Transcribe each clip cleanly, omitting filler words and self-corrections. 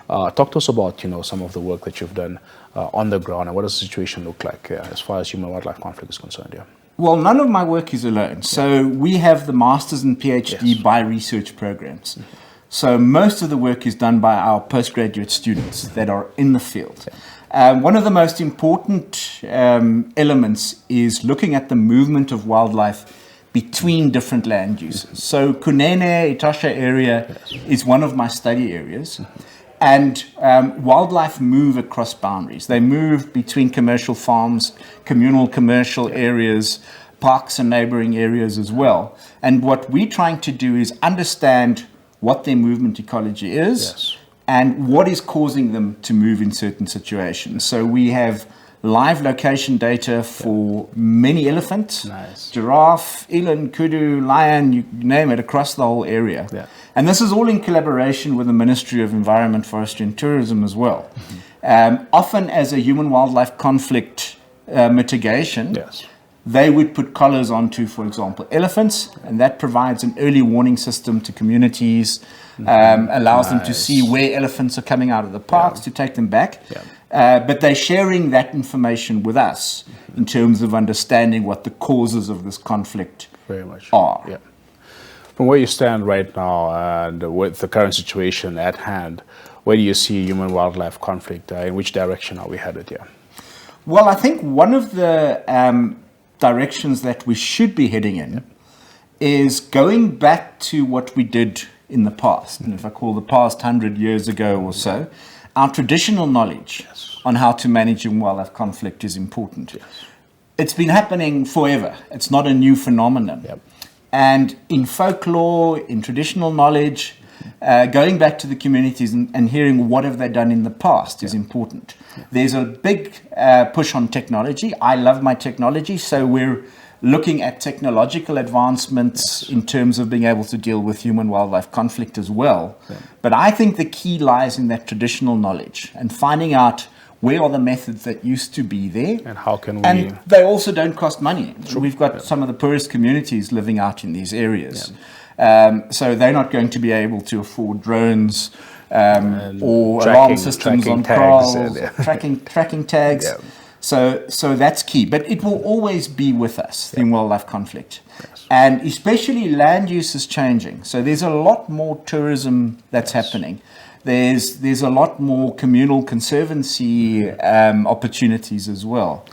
Talk to us about, some of the work that you've done on the ground, and what does the situation look like as far as human-wildlife conflict is concerned here? Well, none of my work is alone. So we have the master's and PhD by research programs. So most of the work is done by our postgraduate students that are in the field. One of the most important elements is looking at the movement of wildlife between different land uses. So Kunene, Etosha area is one of my study areas. And wildlife move across boundaries. They move between commercial farms, communal commercial areas, parks and neighboring areas as well. And what we're trying to do is understand what their movement ecology is and what is causing them to move in certain situations. So we have live location data for many elephants, giraffe, eland, kudu, lion, you name it, across the whole area. And this is all in collaboration with the Ministry of Environment, Forestry and Tourism as well. Often as a human-wildlife conflict mitigation, they would put collars onto, for example, elephants, and that provides an early warning system to communities, allows them to see where elephants are coming out of the parks to take them back. But they're sharing that information with us in terms of understanding what the causes of this conflict are. From where you stand right now and with the current situation at hand, where do you see human-wildlife conflict? In which direction are we headed here? Well, I think one of the directions that we should be heading in is going back to what we did in the past. And if I call the past 100 years ago or so, our traditional knowledge on how to manage human-wildlife conflict is important. It's been happening forever. It's not a new phenomenon. And in folklore, in traditional knowledge, going back to the communities and hearing what have they done in the past is important. There's a big push on technology. I love my technology, so we're looking at technological advancements in terms of being able to deal with human-wildlife conflict as well. But I think the key lies in that traditional knowledge and finding out where are the methods that used to be there, and how can we... And they also don't cost money. We've got some of the poorest communities living out in these areas. So they're not going to be able to afford drones or alarm systems on kraals, tracking tags. So that's key. But it will always be with us, the wildlife conflict. And especially land use is changing. So there's a lot more tourism that's happening. There's a lot more communal conservancy opportunities as well.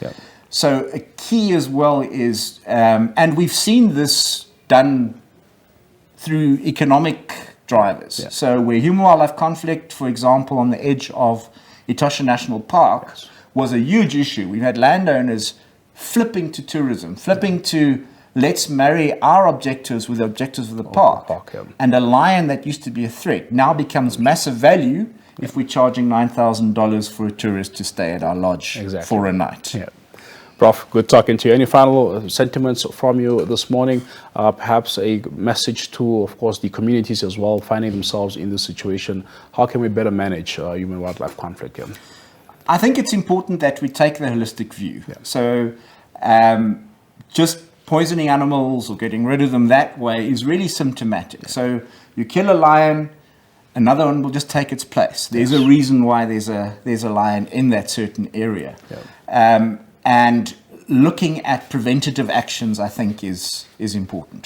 So a key as well is, and we've seen this done through economic drivers. So where human-wildlife conflict, for example, on the edge of Etosha National Park was a huge issue. We've had landowners flipping to tourism, flipping to let's marry our objectives with the objectives of the park. And a lion that used to be a threat now becomes massive value if we're charging $9,000 for a tourist to stay at our lodge for a night. Prof, good talking to you. Any final sentiments from you this morning? Perhaps a message to, of course, the communities as well, finding themselves in this situation. How can we better manage human-wildlife conflict here? I think it's important that we take the holistic view. So just poisoning animals or getting rid of them that way is really symptomatic. So you kill a lion, another one will just take its place. There's a reason why there's a lion in that certain area. And looking at preventative actions, I think, is important.